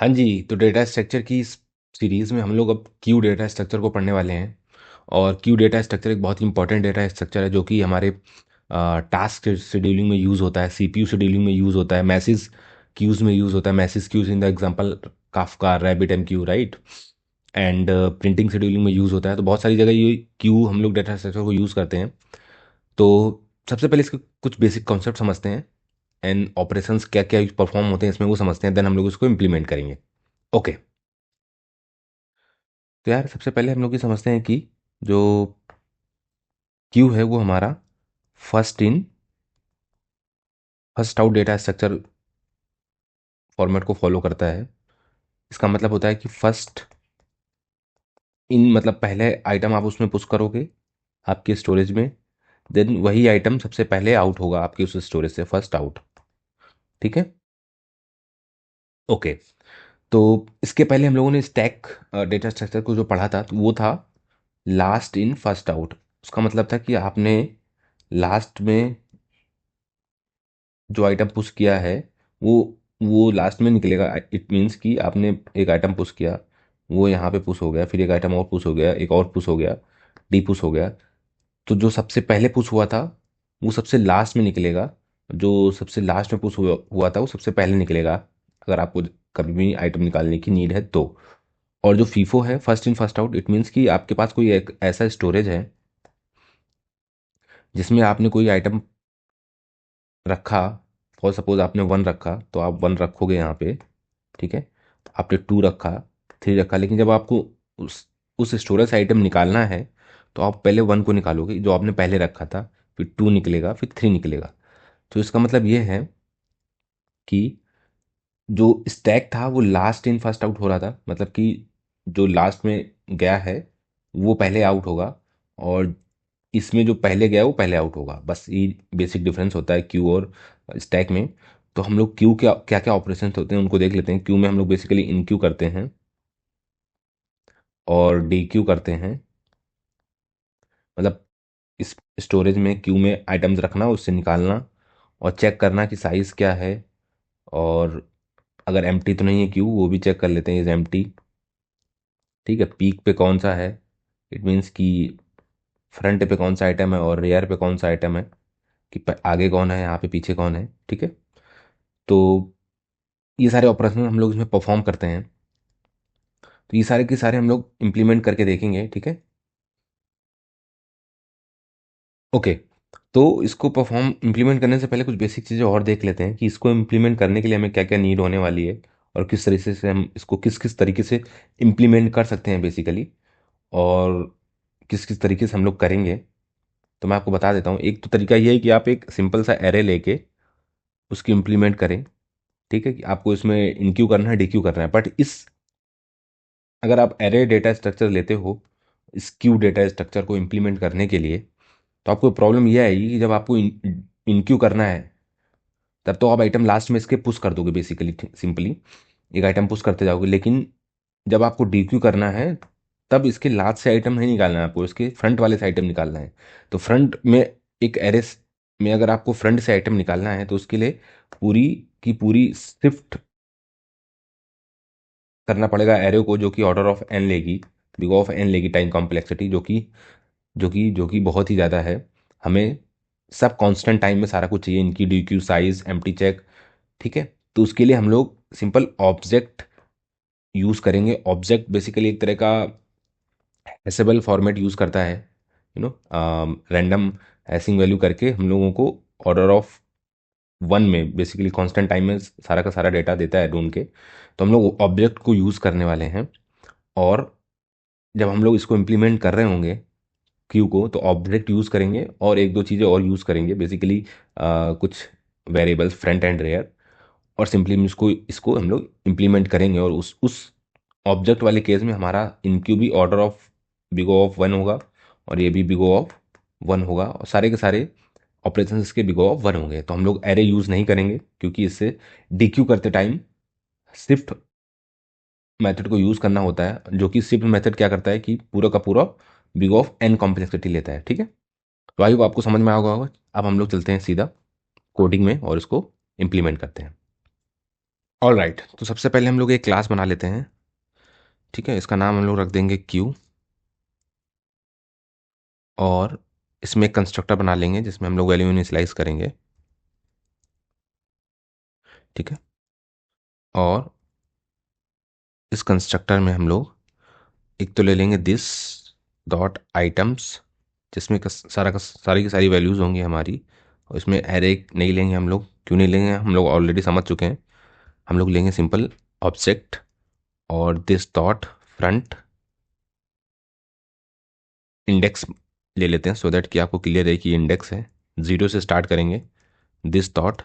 हाँ जी, तो data structure की इस सीरीज़ में हम लोग अब क्यू डेटा स्ट्रक्चर को पढ़ने वाले हैं। और क्यू डेटा स्ट्रक्चर एक बहुत ही इंपॉर्टेंट डेटा स्ट्रक्चर है जो कि हमारे टास्क शेड्यूलिंग में यूज़ होता है, सीपीयू शेड्यूलिंग में यूज़ होता है, मैसेज क्यूज़ में यूज़ होता है। Message queues in the example Kafka, Rabbit M Q, right. And printing scheduling में यूज़ होता है। तो बहुत सारी जगह ये क्यू हम लोग डेटा स्ट्रक्चर को यूज़ करते हैं। तो सबसे पहले इसके कुछ बेसिक कॉन्सेप्ट समझते हैं एंड ऑपरेशंस क्या क्या परफॉर्म होते हैं इसमें वो समझते हैं, देन हम लोग इसको इम्प्लीमेंट करेंगे। ओके। तो यार सबसे पहले हम लोग ये समझते हैं कि जो क्यू है वो हमारा first in first out data structure format को फॉलो करता है। इसका मतलब होता है कि फर्स्ट इन मतलब पहले आइटम आप उसमें पुश करोगे आपके स्टोरेज में, देन वही आइटम सबसे पहले आउट होगा आपके उस स्टोरेज से, फर्स्ट आउट। ठीक है। ओके। तो इसके पहले हम लोगों ने स्टैक डेटा स्ट्रक्चर को जो पढ़ा था तो वो था लास्ट इन फर्स्ट आउट। उसका मतलब था कि आपने लास्ट में जो आइटम पुश किया है वो वो लास्ट में निकलेगा। इट मीन्स कि आपने एक आइटम पुश किया, वो यहाँ पे पुश हो गया, फिर एक आइटम और पुश हो गया, एक और पुश हो गया, डी पुश हो गया। तो जो सबसे पहले पुश हुआ था वो सबसे लास्ट में निकलेगा। जो सबसे लास्ट में पुश हुआ था वो सबसे पहले निकलेगा, अगर आपको कभी भी आइटम निकालने की नीड है तो। और जो फीफो है, first in first out, it means कि आपके पास कोई एक ऐसा स्टोरेज है जिसमें आपने कोई आइटम रखा। फॉर सपोज आपने वन रखा तो आप वन रखोगे यहाँ पे। ठीक है। आपने टू रखा, थ्री रखा, लेकिन जब आपको उस उस स्टोरेज आइटम निकालना है तो आप पहले वन को निकालोगे जो आपने पहले रखा था, फिर टू निकलेगा, फिर थ्री निकलेगा। तो इसका मतलब ये है कि जो स्टैक था वो लास्ट इन फर्स्ट आउट हो रहा था, मतलब कि जो लास्ट में गया है वो पहले आउट होगा, और इसमें जो पहले गया वो पहले आउट होगा। बस ये बेसिक डिफरेंस होता है क्यू और स्टैक में। तो हम लोग क्यू क्या क्या क्या ऑपरेशन होते हैं उनको देख लेते हैं। क्यू में हम लोग बेसिकली इन क्यू करते हैं और डी क्यू करते हैं। मतलब इस स्टोरेज में क्यू में आइटम्स रखना, उससे निकालना और चेक करना कि साइज़ क्या है। और अगर एम्प्टी तो नहीं है क्यू, वो भी चेक कर लेते हैं इज एम्प्टी। ठीक है। पीक पे कौन सा है, इट मीन्स कि फ्रंट पे कौन सा आइटम है और रेयर पे कौन सा आइटम है, कि आगे कौन है यहाँ पे, पीछे कौन है। ठीक है। तो ये सारे ऑपरेशन हम लोग इसमें परफॉर्म करते हैं। तो ये सारे के सारे हम लोग इम्प्लीमेंट करके देखेंगे। ठीक है। ओके। तो इसको परफॉर्म इम्प्लीमेंट करने से पहले कुछ बेसिक चीज़ें और देख लेते हैं कि इसको इम्प्लीमेंट करने के लिए हमें क्या क्या नीड होने वाली है, और किस तरीके से हम इसको किस किस तरीके से इम्प्लीमेंट कर सकते हैं बेसिकली, और किस किस तरीके से हम लोग करेंगे। तो मैं आपको बता देता हूँ। एक तो तरीका ये है कि आप एक सिंपल सा एरे लेके उसकी इम्प्लीमेंट करें। ठीक है। कि आपको इसमें इनक्यू करना है, डिक्यू करना है, बट इस अगर आप एरे डेटा स्ट्रक्चर लेते हो इस क्यू डेटा स्ट्रक्चर को इम्प्लीमेंट करने के लिए, तो आपको प्रॉब्लम यह आएगी कि जब आपको इनक्यू करना है तब तो आप आइटम लास्ट में इसके पुश कर दोगे बेसिकली, सिंपली एक आइटम पुश करते जाओगे। लेकिन जब आपको डीक्यू करना है तब इसके लास्ट से आइटम नहीं निकालना है, आपको इसके फ्रंट वाले से आइटम निकालना है। तो फ्रंट में एक एरे में अगर आपको फ्रंट से आइटम निकालना है तो उसके लिए पूरी की पूरी शिफ्ट करना पड़ेगा एरे को, जो कि ऑर्डर ऑफ एन लेगी, बिग ऑफ एन लेगी टाइम कॉम्प्लेक्सिटी, जो कि बहुत ही ज़्यादा है। हमें सब कांस्टेंट टाइम में सारा कुछ चाहिए, इनकी dequeue, size, empty check. ठीक है। तो उसके लिए हम लोग सिंपल ऑब्जेक्ट यूज़ करेंगे। ऑब्जेक्ट बेसिकली एक तरह का हैशेबल फॉर्मेट यूज़ करता है, रैंडम हैशिंग वैल्यू करके हम लोगों को ऑर्डर ऑफ वन में बेसिकली कांस्टेंट टाइम में सारा का सारा डेटा देता है ढूंढ के। तो हम लोग ऑब्जेक्ट को यूज़ करने वाले हैं। और जब हम लोग इसको इम्प्लीमेंट कर रहे होंगे क्यू को, तो ऑब्जेक्ट यूज़ करेंगे और एक दो चीज़ें और यूज़ करेंगे बेसिकली, कुछ वेरिएबल्स फ्रंट एंड रेयर। और सिंपली इसको इसको हम लोग इम्प्लीमेंट करेंगे, और उस ऑब्जेक्ट वाले केस में हमारा इनक्यू भी order of big O of one होगा, और ये भी बिगो ऑफ वन होगा, और सारे के सारे ऑपरेशन इसके बिगो ऑफ वन होंगे। तो हम लोग एरे यूज़ नहीं करेंगे क्योंकि इससे डिक्यू करते टाइम शिफ्ट मेथड को यूज़ करना होता है, जो कि शिफ्ट मेथड क्या करता है कि पूरा का पूरा बिग ऑफ एन कॉम्प्लेक्सिटी लेता है। ठीक है। तो आई होप आपको समझ में आ गया होगा। अब हम लोग चलते हैं सीधा कोडिंग में और इसको इम्प्लीमेंट करते हैं। ऑल राइट, तो सबसे पहले हम लोग एक क्लास बना लेते हैं। ठीक है, इसका नाम हम लोग रख देंगे क्यू, और इसमें एक कंस्ट्रक्टर बना लेंगे जिसमें हम लोग वैल्यू इनिशियलाइज करेंगे। ठीक है, और इस कंस्ट्रक्टर में हम लोग एक तो ले लेंगे दिस डॉट आइटम्स, जिसमें सारी की सारी वैल्यूज़ होंगी हमारी। और इसमें एरे नहीं लेंगे हम लोग, क्यों नहीं लेंगे, हम लोग ऑलरेडी समझ चुके हैं। हम लोग लेंगे सिंपल ऑब्जेक्ट और दिस डॉट फ्रंट इंडेक्स ले लेते हैं, सो दैट कि आपको क्लियर है कि इंडेक्स है। ज़ीरो से स्टार्ट करेंगे, दिस डॉट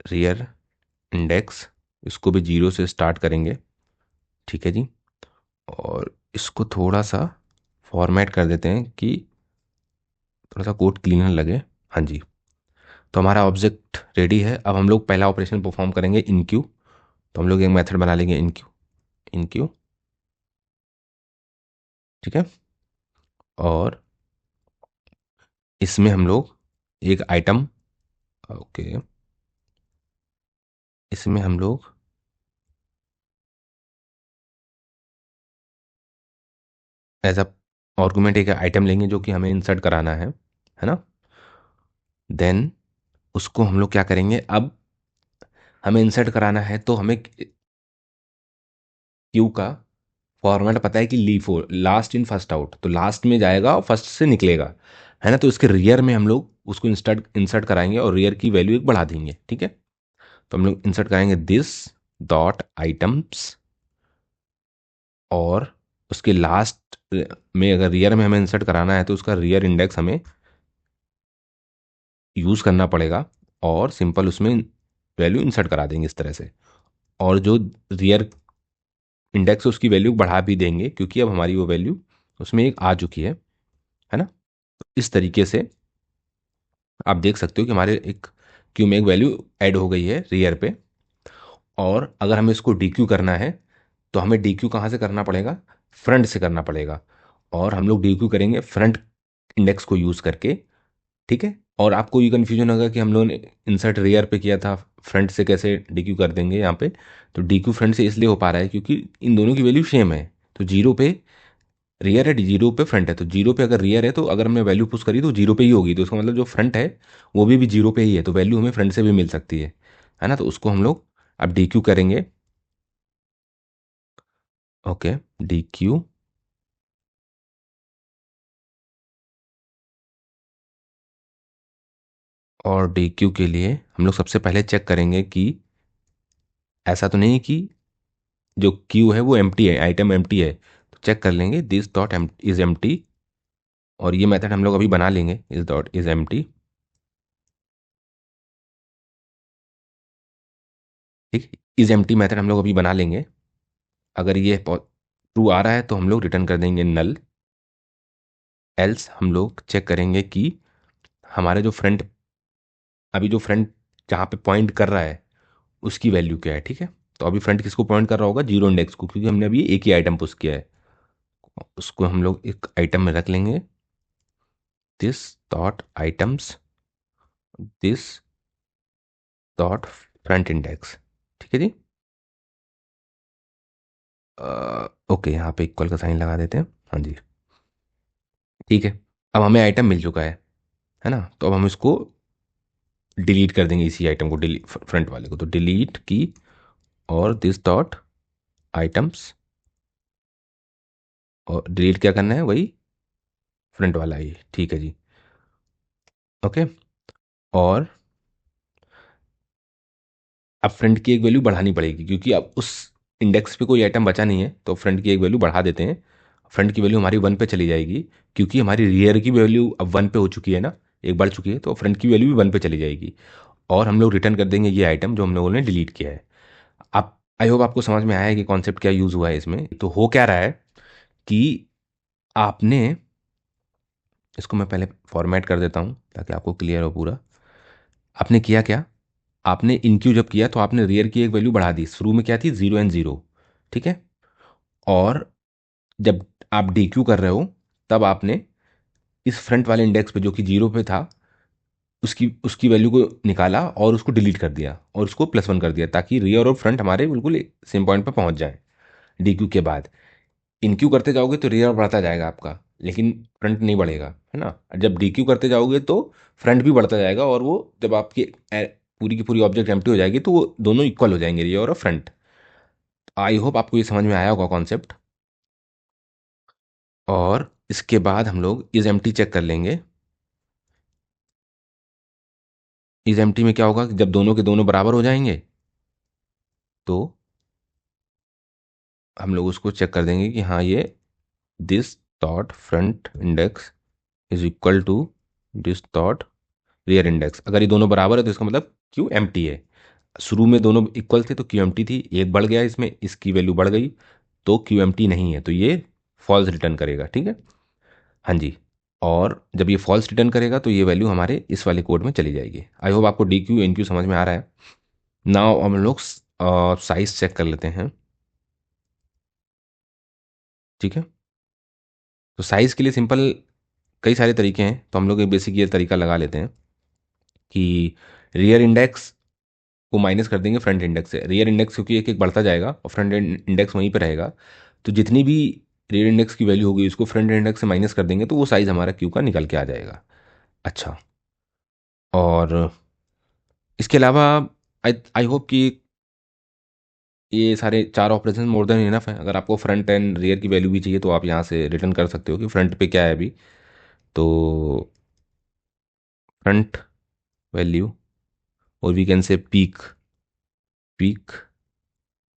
रियर इंडेक्स, इसको भी जीरो से स्टार्ट करेंगे। ठीक है जी, और इसको थोड़ा सा फॉर्मेट कर देते हैं कि थोड़ा सा कोड क्लीनर लगे। हाँ जी, तो हमारा ऑब्जेक्ट रेडी है। अब हम लोग पहला ऑपरेशन परफॉर्म करेंगे इन क्यू। तो हम लोग एक मेथड बना लेंगे इन क्यू, इन क्यू। ठीक है, और इसमें हम लोग एक आइटम, ओके, इसमें हम लोग एज अ आर्गुमेंट एक आइटम लेंगे जो कि हमें इंसर्ट कराना है ना। देन उसको हम लोग क्या करेंगे, अब हमें इंसर्ट कराना है तो हमें क्यू का फॉर्मेट पता है कि लीफ हो, लास्ट इन फर्स्ट आउट, तो लास्ट में जाएगा और फर्स्ट से निकलेगा, है ना। तो इसके रियर में हम लोग उसको इंसर्ट इंसर्ट कराएंगे और रियर की वैल्यू एक बढ़ा देंगे। ठीक है, तो हम लोग इंसर्ट कराएंगे दिस डॉट आइटम्स, और उसके लास्ट में अगर रियर में हमें इंसर्ट कराना है तो उसका रियर इंडेक्स हमें यूज़ करना पड़ेगा, और सिंपल उसमें वैल्यू इंसर्ट करा देंगे इस तरह से। और जो रियर इंडेक्स है उसकी वैल्यू बढ़ा भी देंगे, क्योंकि अब हमारी वो वैल्यू उसमें एक आ चुकी है ना। इस तरीके से आप देख सकते हो कि हमारे एक क्यू में एक वैल्यू ऐड हो गई है रियर पे। और अगर हमें इसको डी क्यू करना है तो हमें डी क्यू कहाँ से करना पड़ेगा, फ्रंट से करना पड़ेगा। और हम लोग डी क्यू करेंगे फ्रंट इंडेक्स को यूज़ करके। ठीक है, और आपको ये कन्फ्यूजन होगा कि हम लोगों ने इंसर्ट रियर पे किया था, फ्रंट से कैसे डी क्यू कर देंगे यहाँ पे। तो डी क्यू फ्रंट से इसलिए हो पा रहा है क्योंकि इन दोनों की वैल्यू सेम है। तो जीरो पे रियर है, जीरो पे फ्रंट है, तो जीरो पे अगर रियर है तो अगर हमने वैल्यू पुश करी तो जीरो पे ही होगी, तो उसका मतलब जो फ्रंट है वो भी जीरो पे ही है, तो वैल्यू हमें फ्रंट से भी मिल सकती है ना। तो उसको हम लोग अब डी क्यू करेंगे। ओके, डी क्यू, और डी क्यू के लिए हम लोग सबसे पहले चेक करेंगे कि ऐसा तो नहीं कि जो क्यू है वो एम्प्टी है, आइटम एम्प्टी है। तो चेक कर लेंगे दिस डॉट इज एम्प्टी, और ये मेथड हम लोग अभी बना लेंगे, इस डॉट इज एम्प्टी। ठीक, इज एम्प्टी मेथड हम लोग अभी बना लेंगे। अगर ये ट्रू आ रहा है तो हम लोग रिटर्न कर देंगे नल। एल्स हम लोग चेक करेंगे कि हमारे जो फ्रंट, अभी जो फ्रंट जहाँ पे पॉइंट कर रहा है उसकी वैल्यू क्या है। ठीक है, तो अभी फ्रंट किसको पॉइंट कर रहा होगा, जीरो इंडेक्स को, क्योंकि हमने अभी एक ही आइटम पुश किया है। उसको हम लोग एक आइटम में रख लेंगे, this dot items, this dot front index. ठीक है जी, ओके, यहाँ पे इक्वल का साइन लगा देते हैं। हाँ जी, ठीक है। अब हमें आइटम मिल चुका है ना, तो अब हम इसको डिलीट कर देंगे, इसी आइटम को, डिलीट फ्रंट वाले को, तो डिलीट की, और दिस डॉट आइटम्स, और डिलीट क्या करना है, वही फ्रंट वाला ही। ठीक है जी, ओके। और अब फ्रंट की एक वैल्यू बढ़ानी पड़ेगी, क्योंकि अब उस इंडेक्स पे कोई आइटम बचा नहीं है, तो फ्रंट की एक वैल्यू बढ़ा देते हैं। फ्रंट की वैल्यू हमारी वन पे चली जाएगी, क्योंकि हमारी रियर की वैल्यू अब वन पे हो चुकी है ना, एक बढ़ चुकी है, तो फ्रंट की वैल्यू भी वन पे चली जाएगी। और हम लोग रिटर्न कर देंगे ये आइटम जो हम लोगों ने डिलीट किया है। आप, आई होप आपको समझ में आया है कि कॉन्सेप्ट क्या यूज़ हुआ है इसमें। तो हो क्या रहा है कि आपने, इसको मैं पहले फॉर्मेट कर देता हूँ ताकि आपको क्लियर हो पूरा। आपने किया क्या, आपने इनक्यू जब किया तो आपने रियर की एक वैल्यू बढ़ा दी, शुरू में क्या थी, जीरो एंड जीरो। ठीक है, और जब आप डी क्यू कर रहे हो तब आपने इस फ्रंट वाले इंडेक्स पे जो कि जीरो पे था, उसकी उसकी वैल्यू को निकाला और उसको डिलीट कर दिया और उसको +1 कर दिया, ताकि रियर और फ्रंट हमारे बिल्कुल सेम पॉइंट पे पहुंच जाए डी क्यू के बाद। इनक्यू करते जाओगे तो रियर बढ़ता जाएगा आपका, लेकिन फ्रंट नहीं बढ़ेगा, है ना। जब डी क्यू करते जाओगे तो फ्रंट भी बढ़ता जाएगा, और वो जब आपकी पूरी की पूरी ऑब्जेक्ट एम्प्टी हो जाएगी तो वो दोनों इक्वल हो जाएंगे, रियर और फ्रंट। आई होप आपको ये समझ में आया होगा कॉन्सेप्ट। और इसके बाद हम लोग इज एम्प्टी चेक कर लेंगे। इज एम्प्टी में क्या होगा कि जब दोनों के दोनों बराबर हो जाएंगे तो हम लोग उसको चेक कर देंगे कि हाँ ये this dot front index is equal to this dot rear index. अगर ये दोनों बराबर है तो इसका मतलब क्यू एम्प्टी है। शुरू में दोनों इक्वल थे तो क्यू एम्प्टी थी, एक बढ़ गया इसमें, इसकी वैल्यू बढ़ गई तो क्यू एम्प्टी नहीं है, तो ये फॉल्स रिटर्न करेगा, ठीक है। हाँ जी। और जब ये फॉल्स रिटर्न करेगा तो ये वैल्यू हमारे इस वाले कोड में चली जाएगी। आई होप आपको डी क्यू एन क्यू समझ में आ रहा है। नाउ हम लोग साइज चेक कर लेते हैं, ठीक है। तो साइज के लिए सिंपल कई सारे तरीके हैं, तो हम लोग एक बेसिक ये तरीका लगा लेते हैं कि रियर इंडेक्स को माइनस कर देंगे फ्रंट इंडेक्स से। रियर इंडेक्स क्योंकि एक एक बढ़ता जाएगा और फ्रंट इंडेक्स वहीं पे रहेगा, तो जितनी भी रियर इंडेक्स की वैल्यू होगी उसको फ्रंट इंडेक्स से माइनस कर देंगे तो वो साइज हमारा क्यू का निकल के आ जाएगा। अच्छा। और इसके अलावा आई आई होप कि ये सारे चार ऑपरेशन मोर देन इनफ है। अगर आपको फ्रंट एंड रियर की वैल्यू भी चाहिए तो आप यहाँ से रिटर्न कर सकते हो कि फ्रंट पे क्या है अभी। तो फ्रंट वैल्यू, और we can say peek, peek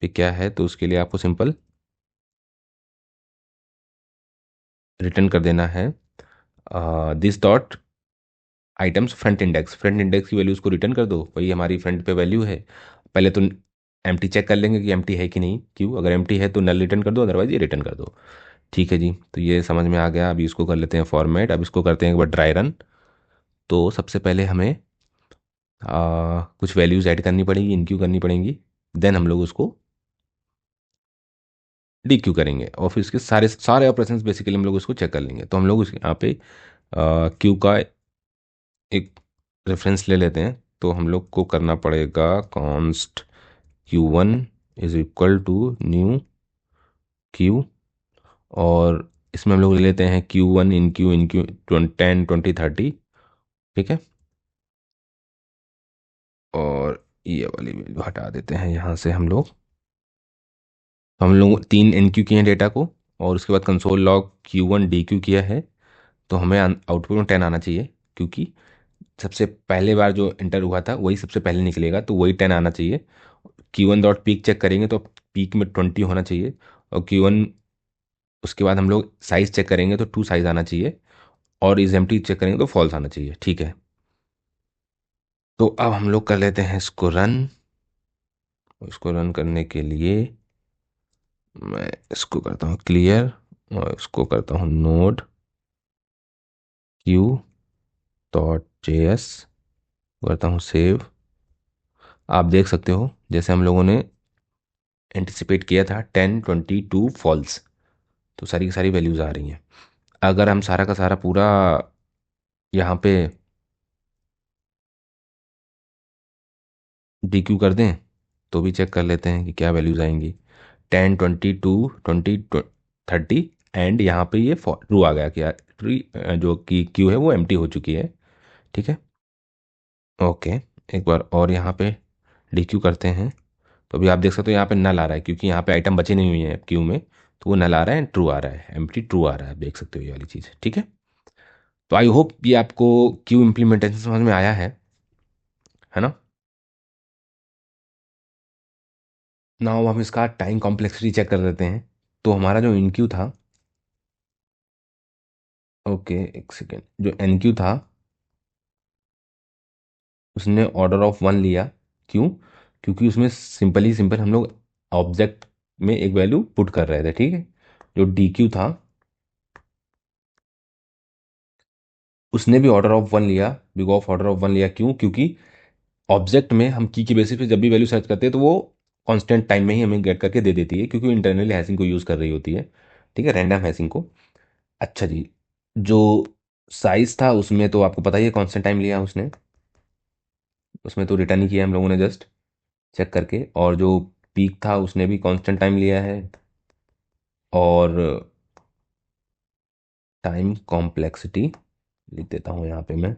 पे क्या है, तो उसके लिए आपको सिंपल रिटर्न कर देना है this dot items front index. Front index की वैल्यू उसको रिटर्न कर दो, वही हमारी फ्रंट पे वैल्यू है। पहले तो एम्प्टी चेक कर लेंगे कि एम्प्टी है कि नहीं, क्यों अगर एम्प्टी है तो नल रिटर्न कर दो, अदरवाइज ये रिटर्न कर दो। ठीक है जी, तो ये समझ में आ गया। अभी इसको कर लेते हैं फॉर्मेट। अब इसको करते हैं एक बार ड्राई रन। तो सबसे पहले हमें कुछ वैल्यूज़ ऐड करनी पड़ेगी, इनक्यू करनी पड़ेंगी, देन हम लोग उसको डी क्यू करेंगे और फिर इसके सारे सारे ऑपरेशंस बेसिकली हम लोग उसको चेक कर लेंगे। तो हम लोग यहाँ पे क्यू का एक रेफरेंस ले लेते हैं। तो हम लोग को करना पड़ेगा const Q1 is equal to new queue, और इसमें हम लोग ले लेते हैं Q1 इन क्यू 10 20 30, ठीक है। और ये वाली वैल्यू हटा देते हैं यहाँ से हम लोग। तो हम लोग 3 NQ किए हैं डेटा को, और उसके बाद कंसोल लॉग Q1 DQ किया है। तो हमें आउटपुट में 10 आना चाहिए, क्योंकि सबसे पहले बार जो इंटर हुआ था वही सबसे पहले निकलेगा, तो वही 10 आना चाहिए। Q1 डॉट पीक चेक करेंगे तो पीक में 20 होना चाहिए। और Q1 उसके बाद हम लोग साइज चेक करेंगे तो 2 साइज आना चाहिए। और इज एम्प्टी चेक करेंगे तो फॉल्स आना चाहिए, ठीक है। तो अब हम लोग कर लेते हैं इसको रन। इसको रन करने के लिए मैं इसको करता हूँ क्लियर, और इसको करता हूँ नोड क्यू डॉट JS, करता हूँ सेव। आप देख सकते हो जैसे हम लोगों ने एंटिसिपेट किया था 10 22 फॉल्स, तो सारी की सारी वैल्यूज़ आ रही हैं। अगर हम सारा का सारा पूरा यहाँ पे DQ कर दें तो भी चेक कर लेते हैं कि क्या वैल्यूज़ आएंगी। 10 22 20 30, एंड यहाँ पे ये ट्रू आ गया कि जो कि क्यू है वो एम्प्टी हो चुकी है, ठीक है। ओके, एक बार और यहाँ पे DQ करते हैं। तो अभी आप देख सकते हो यहाँ पे नल आ रहा है, क्योंकि यहाँ पे आइटम बचे नहीं हुई हैं क्यू में, तो वो नल आ रहा है, ट्रू आ रहा है, एम्प्टी ट्रू आ रहा है, देख सकते हो ये वाली चीज़, ठीक है। तो आई होप ये आपको क्यू इम्प्लीमेंटेशन समझ में आया है ना। नाउ हम इसका टाइम कॉम्प्लेक्सिटी चेक कर देते हैं। तो हमारा जो इनक्यू था, ओके एक सेकेंड, जो एनक्यू था उसने ऑर्डर ऑफ 1 लिया। क्यों? क्योंकि उसमें सिंपल हम लोग ऑब्जेक्ट में एक वैल्यू पुट कर रहे थे, ठीक है। जो डी क्यू था उसने भी ऑर्डर ऑफ 1 लिया, बिग ऑफ ऑर्डर ऑफ 1 लिया। क्यों? क्योंकि ऑब्जेक्ट में हम की बेसिस पे जब भी वैल्यू सर्च करते हैं तो वो कांस्टेंट टाइम में ही हमें गेट करके दे देती है, क्योंकि इंटरनली हैशिंग को यूज़ कर रही होती है, ठीक है, रैंडम हैशिंग को। अच्छा जी, जो साइज था उसमें तो आपको पता ही है कांस्टेंट टाइम लिया उसने। उसमें तो रिटर्न ही किया हम लोगों ने जस्ट चेक करके, और जो पीक था उसने भी कांस्टेंट टाइम लिया है, और टाइम कॉम्प्लेक्सिटी लिख देता हूँ यहाँ पे मैं,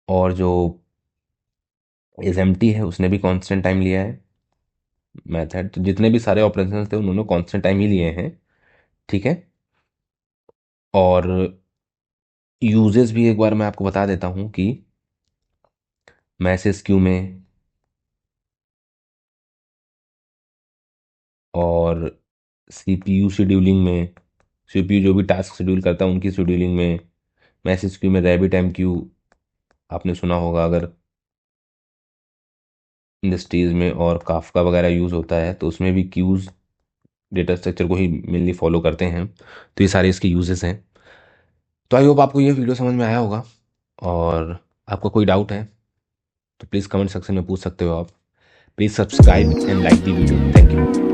और जो एस एम टी है उसने भी कांस्टेंट टाइम लिया है। मैथड तो जितने भी सारे ऑपरेशन थे उन्होंने कांस्टेंट टाइम ही लिए हैं। ठीक है। और यूजेस भी एक बार मैं आपको बता देता हूँ कि मैसेज क्यू में, और सीपीयू शेड्यूलिंग में, सीपीयू जो भी टास्क शेड्यूल करता है उनकी शेड्यूलिंग में, मैसेज क्यू में, रैबिट एम क्यू आपने सुना होगा अगर इंडस्ट्रीज में, और काफका वगैरह यूज़ होता है तो उसमें भी क्यूज डेटा स्ट्रक्चर को ही मेनली फॉलो करते हैं। तो ये सारे इसके यूजेस हैं। तो आई होप आपको ये वीडियो समझ में आया होगा, और आपको कोई डाउट है तो प्लीज़ कमेंट सेक्शन में पूछ सकते हो आप। Please subscribe and like the video. Thank you.